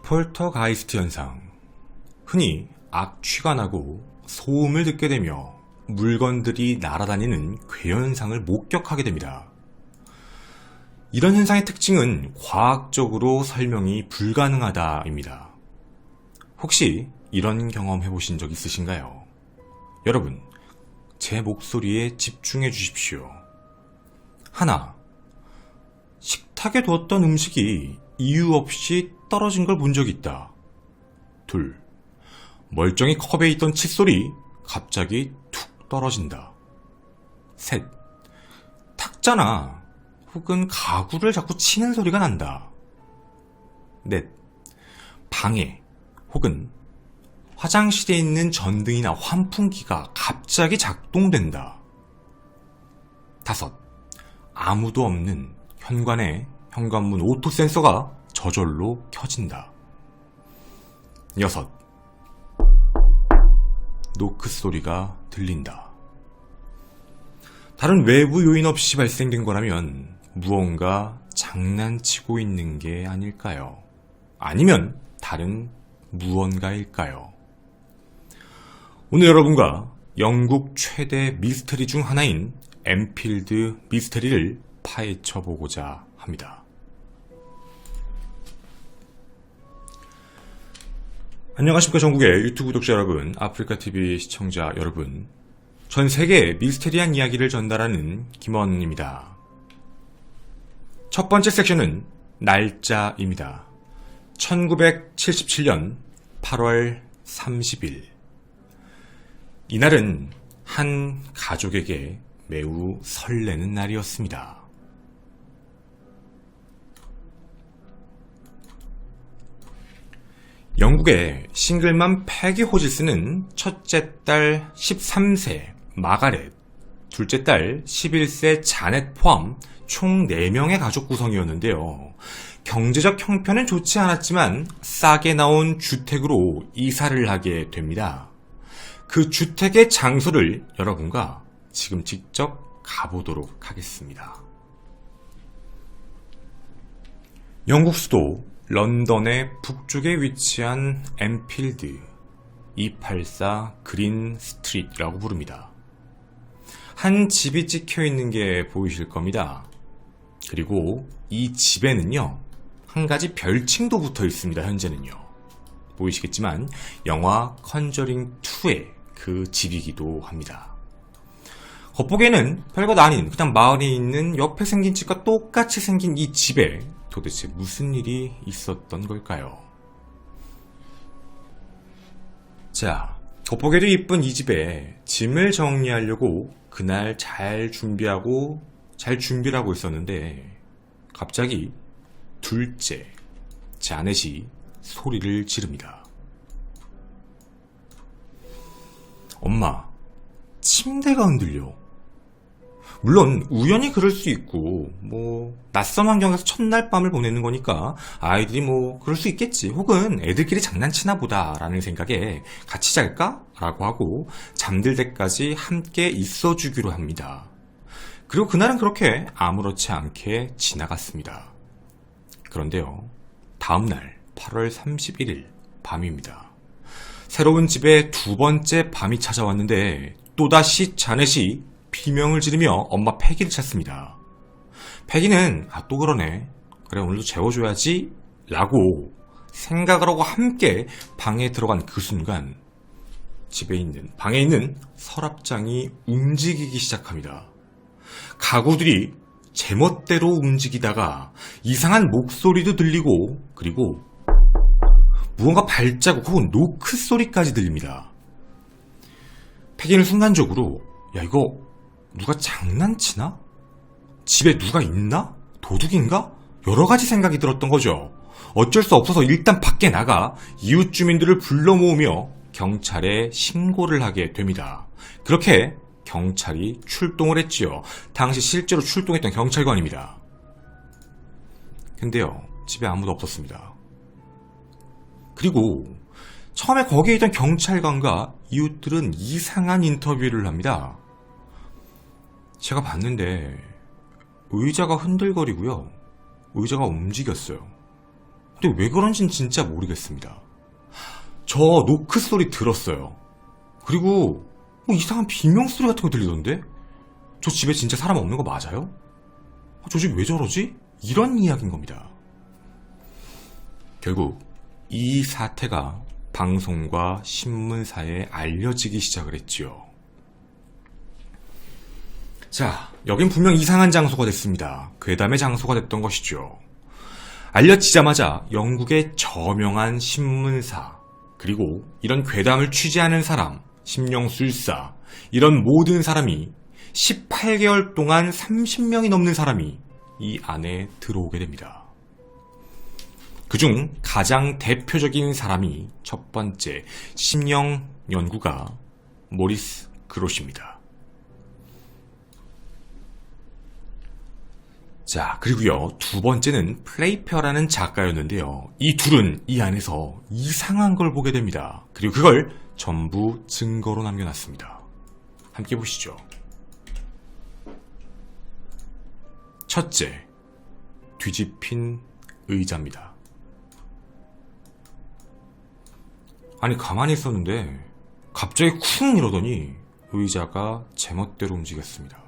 폴터가이스트 현상. 흔히 악취가 나고 소음을 듣게 되며 물건들이 날아다니는 괴현상을 목격하게 됩니다. 이런 현상의 특징은 과학적으로 설명이 불가능하다입니다. 혹시 이런 경험 해보신 적 있으신가요? 여러분, 제 목소리에 집중해 주십시오. 하나, 식탁에 두었던 음식이 이유 없이 떨어진 걸 본 적이 있다. 둘, 멀쩡히 컵에 있던 칫솔이 갑자기 툭 떨어진다. 셋, 탁자나 혹은 가구를 자꾸 치는 소리가 난다. 넷, 방에 혹은 화장실에 있는 전등이나 환풍기가 갑자기 작동된다. 다섯, 아무도 없는 현관의 현관문 오토 센서가 저절로 켜진다. 여섯, 노크 소리가 들린다. 다른 외부 요인 없이 발생된 거라면 무언가 장난치고 있는 게 아닐까요? 아니면 다른 무언가일까요? 오늘 여러분과 영국 최대 미스터리 중 하나인 엔필드 미스터리를 파헤쳐 보고자 합니다. 안녕하십니까, 전국의 유튜브 구독자 여러분, 아프리카TV 시청자 여러분, 전 세계의 미스테리한 이야기를 전달하는 김원입니다. 첫 번째 섹션은 날짜입니다. 1977년 8월 30일. 이날은 한 가족에게 매우 설레는 날이었습니다. 영국의 싱글맘 패기 호지스는 첫째 딸 13세 마가렛, 둘째 딸 11세 자넷 포함 총 4명의 가족 구성이었는데요. 경제적 형편은 좋지 않았지만 싸게 나온 주택으로 이사를 하게 됩니다. 그 주택의 장소를 여러분과 지금 직접 가보도록 하겠습니다. 영국 수도 런던의 북쪽에 위치한 엔필드 284 그린 스트리트라고 부릅니다. 한 집이 찍혀 있는 게 보이실 겁니다. 그리고 이 집에는요, 한 가지 별칭도 붙어 있습니다. 현재는요. 보이시겠지만 영화 컨저링 2의 그 집이기도 합니다. 겉보기에는 별것 아닌 그냥 마을에 있는 옆에 생긴 집과 똑같이 생긴 이 집에 도대체 무슨 일이 있었던 걸까요? 자, 겉보기에도 이쁜 이 집에 짐을 정리하려고 그날 잘 준비를 하고 있었는데 갑자기 둘째, 자넷이 소리를 지릅니다. 엄마, 침대가 흔들려. 물론 우연히 그럴 수 있고 낯선 환경에서 첫날 밤을 보내는 거니까 아이들이 그럴 수 있겠지, 혹은 애들끼리 장난치나 보다 라는 생각에 같이 잘까? 라고 하고 잠들 때까지 함께 있어주기로 합니다. 그리고 그날은 그렇게 아무렇지 않게 지나갔습니다. 그런데요, 다음날 8월 31일 밤입니다. 새로운 집에 두 번째 밤이 찾아왔는데 또다시 자넷이 비명을 지르며 엄마 패기를 찾습니다. 패기는 또 그러네, 그래 오늘도 재워줘야지 라고 생각을 하고 함께 방에 들어간 그 순간 방에 있는 서랍장이 움직이기 시작합니다. 가구들이 제멋대로 움직이다가 이상한 목소리도 들리고, 그리고 무언가 발자국 혹은 노크 소리까지 들립니다. 패기는 순간적으로 야, 이거 누가 장난치나? 집에 누가 있나? 도둑인가? 여러 가지 생각이 들었던 거죠. 어쩔 수 없어서 일단 밖에 나가 이웃 주민들을 불러 모으며 경찰에 신고를 하게 됩니다. 그렇게 경찰이 출동을 했지요. 당시 실제로 출동했던 경찰관입니다. 근데요, 집에 아무도 없었습니다. 그리고 처음에 거기에 있던 경찰관과 이웃들은 이상한 인터뷰를 합니다. 제가 봤는데 의자가 흔들거리고요, 의자가 움직였어요. 근데 왜 그런진 진짜 모르겠습니다. 저 노크 소리 들었어요. 그리고 뭐 이상한 비명 소리 같은 거 들리던데? 저 집에 진짜 사람 없는 거 맞아요? 저 집 왜 저러지? 이런 이야기인 겁니다. 결국 이 사태가 방송과 신문사에 알려지기 시작을 했지요. 자, 여긴 분명 이상한 장소가 됐습니다. 괴담의 장소가 됐던 것이죠. 알려지자마자 영국의 저명한 신문사, 그리고 이런 괴담을 취재하는 사람, 심령술사, 이런 모든 사람이 18개월 동안 30명이 넘는 사람이 이 안에 들어오게 됩니다. 그중 가장 대표적인 사람이 첫 번째 심령 연구가 모리스 그롯입니다. 자, 그리고요, 두 번째는 플레이페어라는 작가였는데요. 이 둘은 이 안에서 이상한 걸 보게 됩니다. 그리고 그걸 전부 증거로 남겨놨습니다. 함께 보시죠. 첫째, 뒤집힌 의자입니다. 아니, 가만히 있었는데 갑자기 쿵 이러더니 의자가 제멋대로 움직였습니다.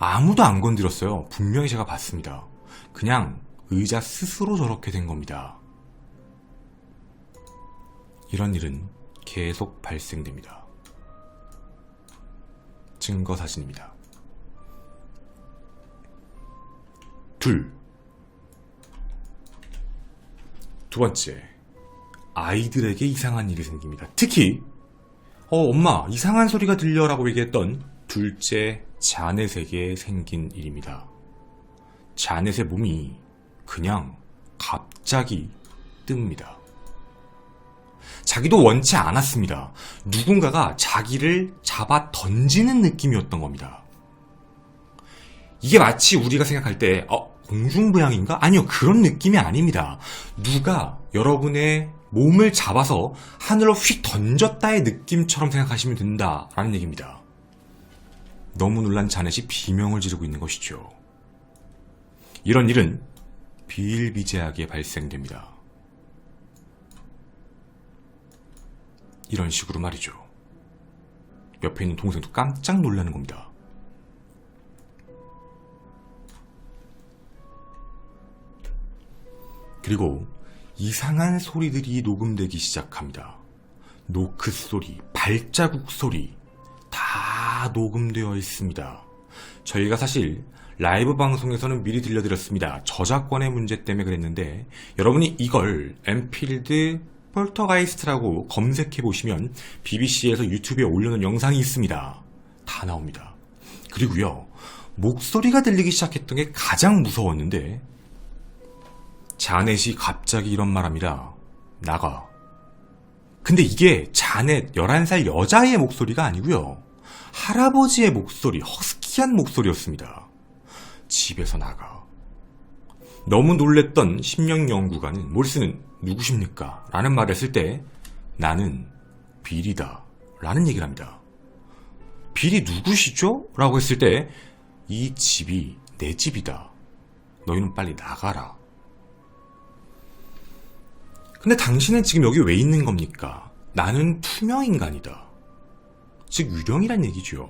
아무도 안 건드렸어요. 분명히 제가 봤습니다. 그냥 의자 스스로 저렇게 된 겁니다. 이런 일은 계속 발생됩니다. 증거 사진입니다. 두 번째, 아이들에게 이상한 일이 생깁니다. 특히 엄마 이상한 소리가 들려라고 얘기했던 둘째 자넷에게 생긴 일입니다. 자넷의 몸이 그냥 갑자기 뜹니다. 자기도 원치 않았습니다. 누군가가 자기를 잡아 던지는 느낌이었던 겁니다. 이게 마치 우리가 생각할 때 공중부양인가? 아니요, 그런 느낌이 아닙니다. 누가 여러분의 몸을 잡아서 하늘로 휙 던졌다의 느낌처럼 생각하시면 된다라는 얘기입니다. 너무 놀란 자넷이 비명을 지르고 있는 것이죠. 이런 일은 비일비재하게 발생됩니다. 이런 식으로 말이죠. 옆에 있는 동생도 깜짝 놀라는 겁니다. 그리고 이상한 소리들이 녹음되기 시작합니다. 노크 소리, 발자국 소리 다 녹음되어 있습니다. 저희가 사실 라이브 방송에서는 미리 들려드렸습니다. 저작권의 문제 때문에 그랬는데 여러분이 이걸 엔필드 폴터가이스트라고 검색해 보시면 BBC에서 유튜브에 올려놓은 영상이 있습니다. 다 나옵니다. 그리고요, 목소리가 들리기 시작했던 게 가장 무서웠는데 자넷이 갑자기 이런 말합니다. 나가. 근데 이게 자넷 11살 여자의 목소리가 아니고요, 할아버지의 목소리, 허스키한 목소리였습니다. 집에서 나가. 너무 놀랬던 심령연구가는 모리스는 누구십니까? 라는 말을 했을 때 나는 빌이다 라는 얘기를 합니다. 빌이 누구시죠? 라고 했을 때 이 집이 내 집이다. 너희는 빨리 나가라. 근데 당신은 지금 여기 왜 있는 겁니까? 나는 투명인간이다. 즉 유령이란 얘기죠.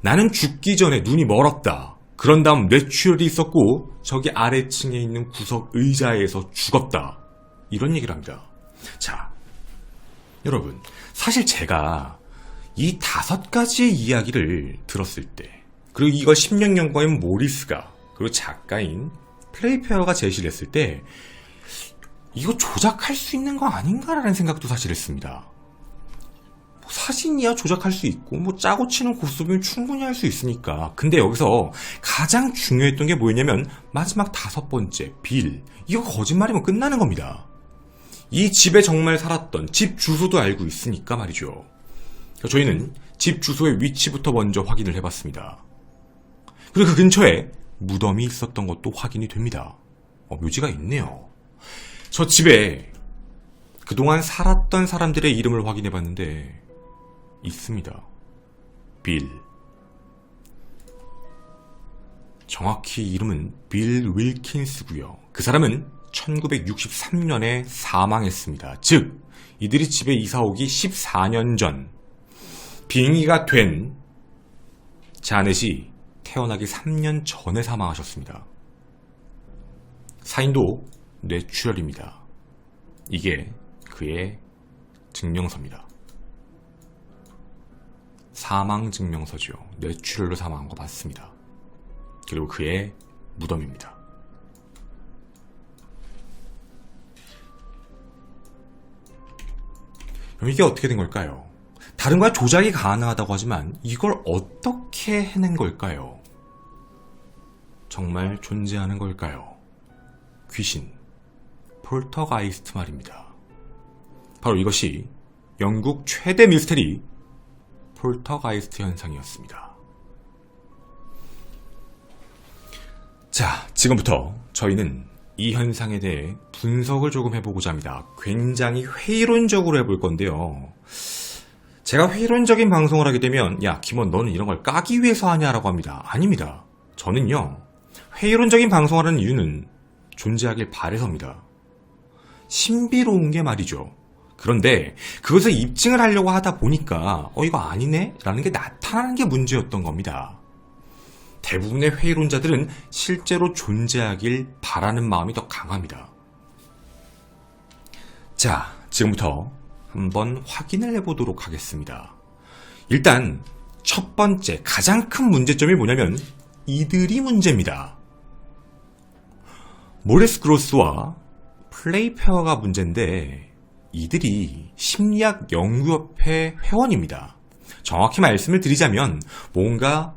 나는 죽기 전에 눈이 멀었다. 그런 다음 뇌출혈이 있었고 저기 아래층에 있는 구석 의자에서 죽었다. 이런 얘기를 합니다. 자, 여러분, 사실 제가 이 5가지의 이야기를 들었을 때, 그리고 이걸 심령연구가인 모리스가, 그리고 작가인 플레이페어가 제시를 했을 때 이거 조작할 수 있는 거 아닌가라는 생각도 사실 했습니다. 사진이야 조작할 수 있고 짜고 치는 고스톱이면 충분히 할 수 있으니까. 근데 여기서 가장 중요했던 게 뭐였냐면 마지막 5번째 빌, 이거 거짓말이면 끝나는 겁니다. 이 집에 정말 살았던 집 주소도 알고 있으니까 말이죠. 저희는 집 주소의 위치부터 먼저 확인을 해봤습니다. 그리고 그 근처에 무덤이 있었던 것도 확인이 됩니다. 묘지가 있네요. 저 집에 그동안 살았던 사람들의 이름을 확인해봤는데 있습니다. 빌. 정확히 이름은 빌 윌킨스고요. 그 사람은 1963년에 사망했습니다. 즉 이들이 집에 이사 오기 14년 전 빙의가 된 자넷이 태어나기 3년 전에 사망하셨습니다. 사인도 뇌출혈입니다. 이게 그의 증명서입니다. 사망 증명서죠. 뇌출혈로 사망한 거 맞습니다. 그리고 그의 무덤입니다. 그럼 이게 어떻게 된 걸까요? 다른 거야 조작이 가능하다고 하지만 이걸 어떻게 해낸 걸까요? 정말 존재하는 걸까요? 귀신, 폴터가이스트 말입니다. 바로 이것이 영국 최대 미스테리 폴터가이스트 현상이었습니다. 자, 지금부터 저희는 이 현상에 대해 분석을 조금 해보고자 합니다. 굉장히 회의론적으로 해볼 건데요. 제가 회의론적인 방송을 하게 되면 야, 김원 너는 이런 걸 까기 위해서 하냐라고 합니다. 아닙니다. 저는요, 회의론적인 방송을 하는 이유는 존재하길 바래서입니다. 신비로운 게 말이죠. 그런데 그것을 입증을 하려고 하다 보니까 이거 아니네? 라는 게 나타나는 게 문제였던 겁니다. 대부분의 회의론자들은 실제로 존재하길 바라는 마음이 더 강합니다. 자, 지금부터 한번 확인을 해보도록 하겠습니다. 일단 첫 번째 가장 큰 문제점이 뭐냐면 이들이 문제입니다. 모리스 그로스와 플레이페어가 문제인데 이들이 심리학 연구협회 회원입니다. 정확히 말씀을 드리자면 뭔가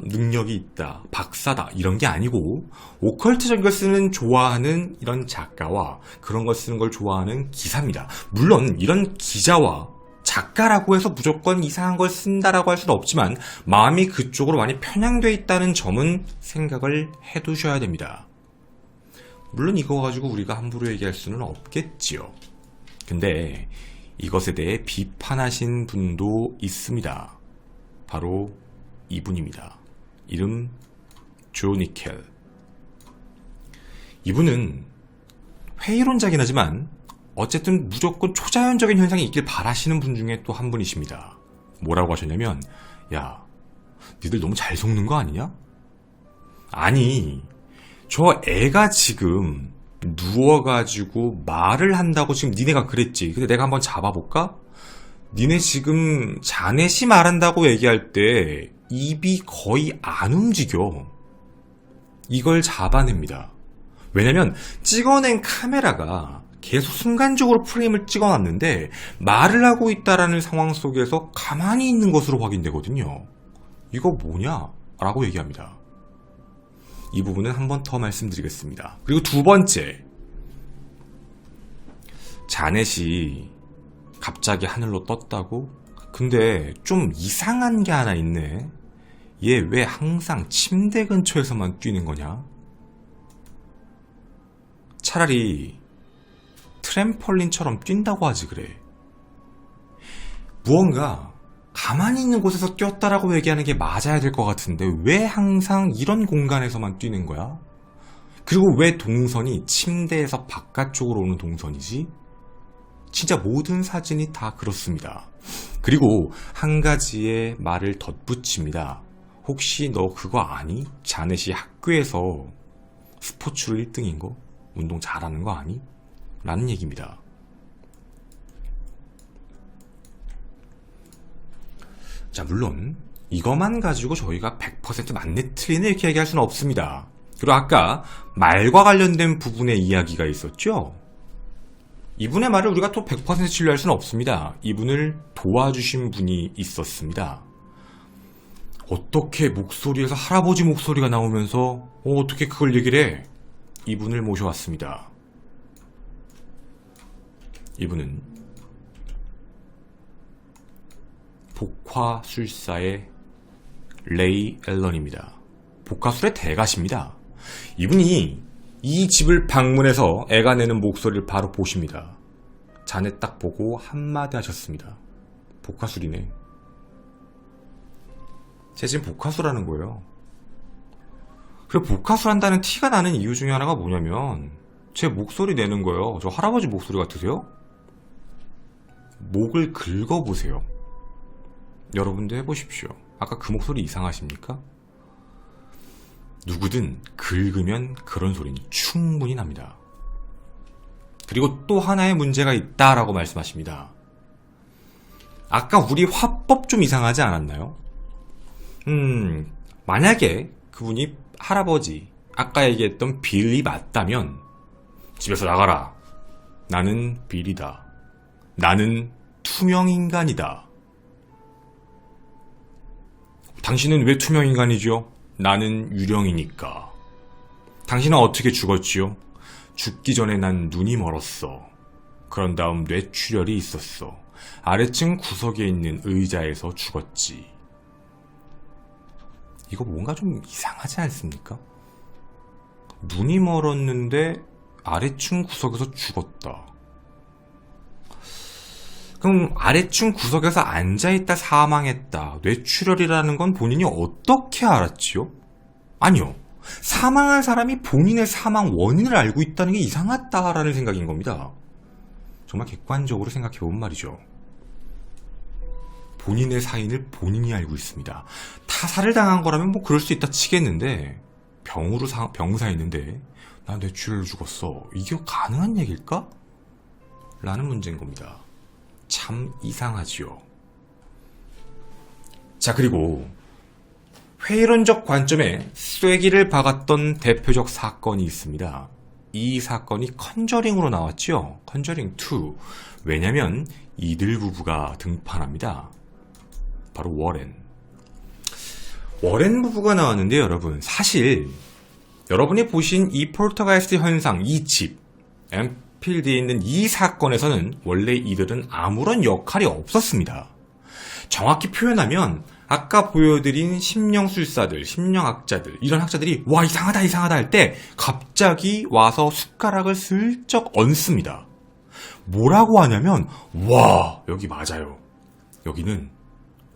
능력이 있다, 박사다 이런 게 아니고 오컬트적인 걸 쓰는 좋아하는 이런 작가와 그런 걸 쓰는 걸 좋아하는 기사입니다. 물론 이런 기자와 작가라고 해서 무조건 이상한 걸 쓴다라고 할 수는 없지만 마음이 그쪽으로 많이 편향되어 있다는 점은 생각을 해두셔야 됩니다. 물론 이거 가지고 우리가 함부로 얘기할 수는 없겠지요. 근데 이것에 대해 비판하신 분도 있습니다. 바로 이분입니다. 이름 조 니켈. 이분은 회의론자긴 하지만 어쨌든 무조건 초자연적인 현상이 있길 바라시는 분 중에 또 한 분이십니다. 뭐라고 하셨냐면 야, 니들 너무 잘 속는 거 아니냐? 아니, 저 애가 지금 누워가지고 말을 한다고 지금 니네가 그랬지. 근데 내가 한번 잡아볼까? 니네 지금 자넷이 말한다고 얘기할 때 입이 거의 안 움직여. 이걸 잡아냅니다. 왜냐면 찍어낸 카메라가 계속 순간적으로 프레임을 찍어놨는데 말을 하고 있다라는 상황 속에서 가만히 있는 것으로 확인되거든요. 이거 뭐냐? 라고 얘기합니다. 이 부분은 한 번 더 말씀드리겠습니다. 그리고 두 번째, 자넷이 갑자기 하늘로 떴다고? 근데 좀 이상한 게 하나 있네. 얘 왜 항상 침대 근처에서만 뛰는 거냐? 차라리 트램펄린처럼 뛴다고 하지 그래. 무언가 가만히 있는 곳에서 뛰었다라고 얘기하는 게 맞아야 될 것 같은데 왜 항상 이런 공간에서만 뛰는 거야? 그리고 왜 동선이 침대에서 바깥쪽으로 오는 동선이지? 진짜 모든 사진이 다 그렇습니다. 그리고 한 가지의 말을 덧붙입니다. 혹시 너 그거 아니? 자넷이 학교에서 스포츠로 1등인 거? 운동 잘하는 거 아니? 라는 얘기입니다. 자, 물론 이것만 가지고 저희가 100% 맞네 틀리네 이렇게 얘기할 수는 없습니다. 그리고 아까 말과 관련된 부분의 이야기가 있었죠? 이분의 말을 우리가 또 100% 신뢰할 수는 없습니다. 이분을 도와주신 분이 있었습니다. 어떻게 목소리에서 할아버지 목소리가 나오면서 어떻게 그걸 얘기를 해? 이분을 모셔왔습니다. 이분은 복화술사의 레이 앨런입니다. 복화술의 대가십니다. 이분이 이 집을 방문해서 애가 내는 목소리를 바로 보십니다. 자네 딱 보고 한마디 하셨습니다. 복화술이네. 제 지금 복화술하는 거예요. 그리고 복화술 한다는 티가 나는 이유 중에 하나가 뭐냐면 제 목소리 내는 거요. 저 할아버지 목소리 같으세요? 목을 긁어보세요. 여러분도 해보십시오. 아까 그 목소리 이상하십니까? 누구든 긁으면 그런 소리는 충분히 납니다. 그리고 또 하나의 문제가 있다라고 말씀하십니다. 아까 우리 화법 좀 이상하지 않았나요? 만약에 그분이 할아버지, 아까 얘기했던 빌이 맞다면 집에서 나가라. 나는 빌이다. 나는 투명인간이다. 당신은 왜 투명인간이죠? 나는 유령이니까. 당신은 어떻게 죽었지요? 죽기 전에 난 눈이 멀었어. 그런 다음 뇌출혈이 있었어. 아래층 구석에 있는 의자에서 죽었지. 이거 뭔가 좀 이상하지 않습니까? 눈이 멀었는데 아래층 구석에서 죽었다. 그럼 아래층 구석에서 앉아있다 사망했다. 뇌출혈이라는 건 본인이 어떻게 알았지요? 아니요. 사망한 사람이 본인의 사망 원인을 알고 있다는 게 이상하다라는 생각인 겁니다. 정말 객관적으로 생각해보면 말이죠. 본인의 사인을 본인이 알고 있습니다. 타살을 당한 거라면 뭐 그럴 수 있다 치겠는데 병사였는데 나 뇌출혈로 죽었어. 이게 가능한 얘기일까? 라는 문제인 겁니다. 참 이상하지요. 자, 그리고 회의론적 관점에 쐐기를 박았던 대표적 사건이 있습니다. 이 사건이 컨저링으로 나왔죠. 컨저링 2. 왜냐면 이들 부부가 등판합니다. 바로 워렌 부부가 나왔는데요, 여러분. 사실 여러분이 보신 이 폴터가이스트 현상, 이 집, 엠필드에 있는 이 사건에서는 원래 이들은 아무런 역할이 없었습니다. 정확히 표현하면 아까 보여드린 심령술사들, 심령학자들, 이런 학자들이 와 이상하다 할 때 갑자기 와서 숟가락을 슬쩍 얹습니다. 뭐라고 하냐면 와 여기 맞아요. 여기는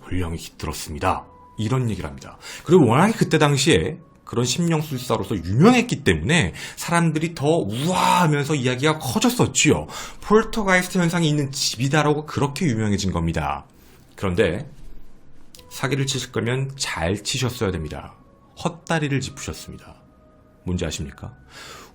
혼령이 깃들었습니다. 이런 얘기를 합니다. 그리고 워낙에 그때 당시에 그런 심령술사로서 유명했기 때문에 사람들이 더 우와하면서 이야기가 커졌었지요. 폴터가이스트 현상이 있는 집이다라고 그렇게 유명해진 겁니다. 그런데 사기를 치실 거면 잘 치셨어야 됩니다. 헛다리를 짚으셨습니다. 뭔지 아십니까?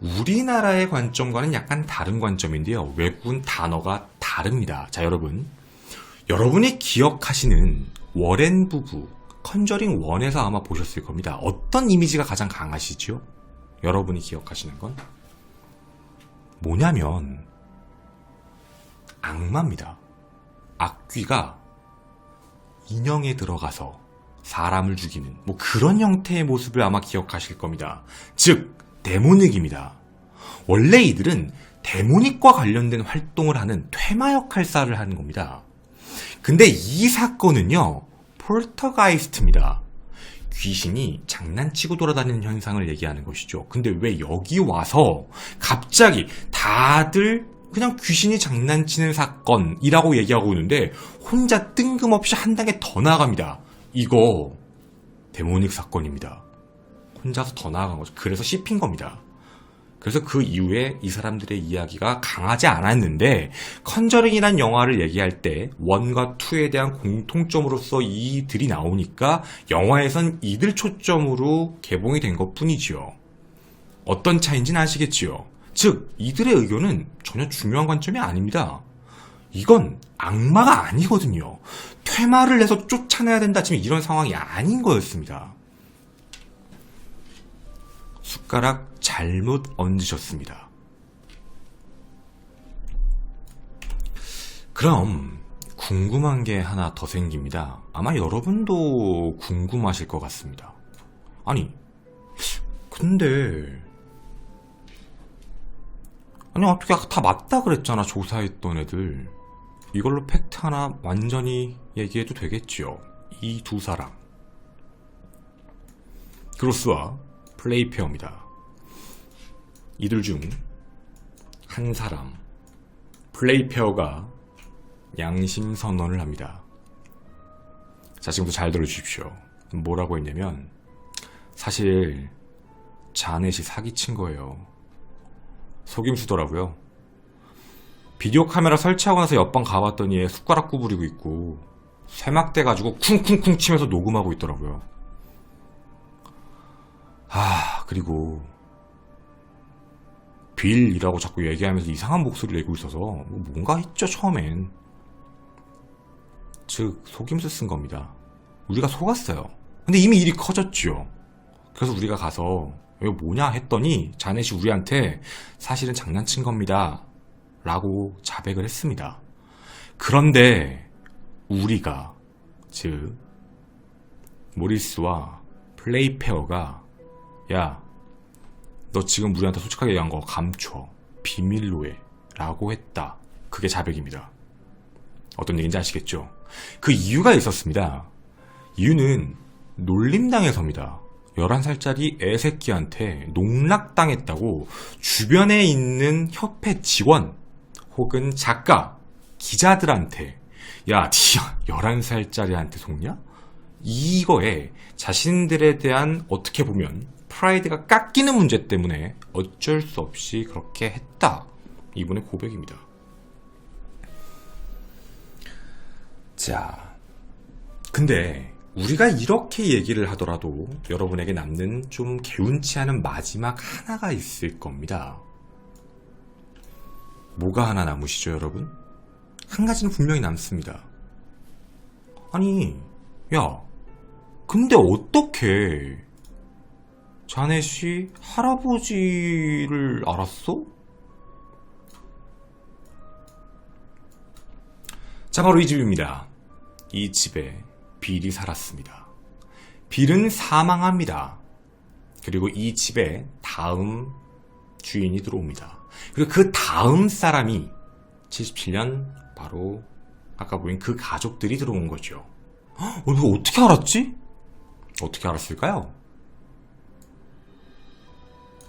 우리나라의 관점과는 약간 다른 관점인데요. 외국은 단어가 다릅니다. 자, 여러분이 기억하시는 워렌 부부 컨저링 1에서 아마 보셨을 겁니다. 어떤 이미지가 가장 강하시죠? 여러분이 기억하시는 건 뭐냐면 악마입니다. 악귀가 인형에 들어가서 사람을 죽이는 뭐 그런 형태의 모습을 아마 기억하실 겁니다. 즉 데모닉입니다. 원래 이들은 데모닉과 관련된 활동을 하는 퇴마 역할사를 하는 겁니다. 근데 이 사건은요 폴터가이스트입니다. 귀신이 장난치고 돌아다니는 현상을 얘기하는 것이죠. 근데 왜 여기 와서 갑자기 다들 그냥 귀신이 장난치는 사건이라고 얘기하고 있는데 혼자 뜬금없이 한 단계 더 나아갑니다. 이거 데모닉 사건입니다. 혼자서 더 나아간 거죠. 그래서 씹힌 겁니다. 그래서 그 이후에 이 사람들의 이야기가 강하지 않았는데 컨저링이란 영화를 얘기할 때 1과 2에 대한 공통점으로서 이들이 나오니까 영화에선 이들 초점으로 개봉이 된 것뿐이지요. 어떤 차이인지는 아시겠지요? 즉 이들의 의견은 전혀 중요한 관점이 아닙니다. 이건 악마가 아니거든요. 퇴마를 해서 쫓아내야 된다 지금 이런 상황이 아닌 거였습니다. 숟가락 잘못 얹으셨습니다. 그럼 궁금한 게 하나 더 생깁니다. 아마 여러분도 궁금하실 것 같습니다. 아니 근데 어떻게 다 맞다 그랬잖아 조사했던 애들. 이걸로 팩트 하나 완전히 얘기해도 되겠지요. 이 두 사람 그로스와 플레이페어입니다. 이들 중 한 사람 플레이페어가 양심 선언을 합니다. 자, 지금부터 잘 들어주십시오. 뭐라고 했냐면 사실 자넷이 사기친 거예요. 속임수더라고요. 비디오 카메라 설치하고 나서 옆방 가봤더니 얘 숟가락 구부리고 있고 쇠막대 가지고 쿵쿵쿵 치면서 녹음하고 있더라고요. 그리고 빌이라고 자꾸 얘기하면서 이상한 목소리를 내고 있어서 뭔가 했죠, 처음엔. 즉, 속임수 쓴 겁니다. 우리가 속았어요. 근데 이미 일이 커졌죠. 그래서 우리가 가서 이거 뭐냐 했더니 자넷이 우리한테 사실은 장난친 겁니다 라고 자백을 했습니다. 그런데 우리가, 즉 모리스와 플레이페어가 야, 너 지금 우리한테 솔직하게 얘기한 거 감춰, 비밀로 해 라고 했다. 그게 자백입니다. 어떤 얘기인지 아시겠죠? 그 이유가 있었습니다. 이유는 놀림당해서입니다. 11살짜리 애새끼한테 농락당했다고 주변에 있는 협회 직원 혹은 작가, 기자들한테 야, 니가 11살짜리한테 속냐? 이거에 자신들에 대한 어떻게 보면 프라이드가 깎이는 문제 때문에 어쩔 수 없이 그렇게 했다. 이분의 고백입니다. 자, 근데 우리가 이렇게 얘기를 하더라도 여러분에게 남는 좀 개운치 않은 마지막 하나가 있을 겁니다. 뭐가 하나 남으시죠, 여러분? 한 가지는 분명히 남습니다. 아니, 야, 근데 어떻게 자넷이 할아버지를 알았어? 자, 바로 이 집입니다. 이 집에 빌이 살았습니다. 빌은 사망합니다. 그리고 이 집에 다음 주인이 들어옵니다. 그리고 그 다음 사람이 77년 바로 아까 보인 그 가족들이 들어온 거죠. 이거 어떻게 알았지? 어떻게 알았을까요?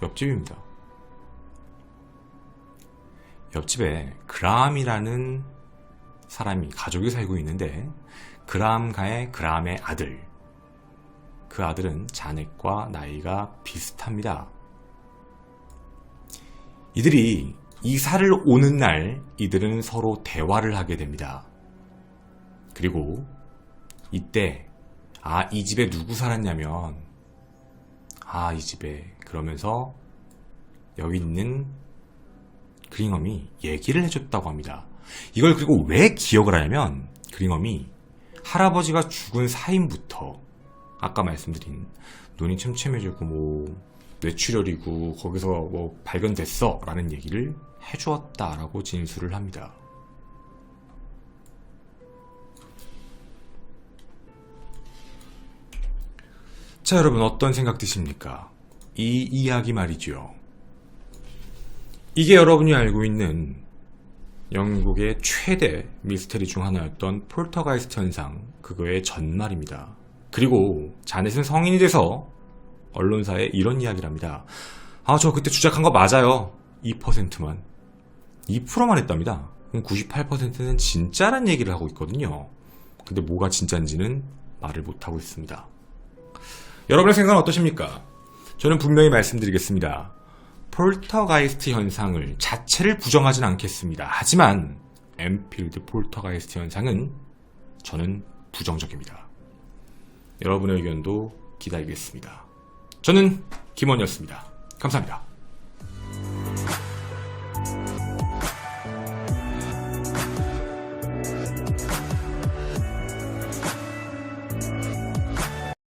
옆집입니다. 옆집에 그람이라는 사람이, 가족이 살고 있는데 그람의 아들, 그 아들은 자넷과 나이가 비슷합니다. 이들이 이사를 오는 날 이들은 서로 대화를 하게 됩니다. 그리고 이때 이 집에 누구 살았냐면 이 집에, 그러면서 여기 있는 그링엄이 얘기를 해줬다고 합니다. 이걸 그리고 왜 기억을 하냐면 그링엄이 할아버지가 죽은 사인부터 아까 말씀드린 눈이 침침해지고 뇌출혈이고 거기서 발견됐어 라는 얘기를 해주었다라고 진술을 합니다. 자, 여러분 어떤 생각 드십니까? 이 이야기 말이죠. 이게 여러분이 알고 있는 영국의 최대 미스테리 중 하나였던 폴터가이스트 현상, 그거의 전말입니다. 그리고 자넷은 성인이 돼서 언론사에 이런 이야기를 합니다. 저 그때 주작한 거 맞아요. 2%만. 2%만 했답니다. 그럼 98%는 진짜란 얘기를 하고 있거든요. 근데 뭐가 진짜인지는 말을 못하고 있습니다. 여러분의 생각은 어떠십니까? 저는 분명히 말씀드리겠습니다. 폴터가이스트 현상을 자체를 부정하진 않겠습니다. 하지만 엠필드 폴터가이스트 현상은 저는 부정적입니다. 여러분의 의견도 기다리겠습니다. 저는 김원이었습니다. 감사합니다.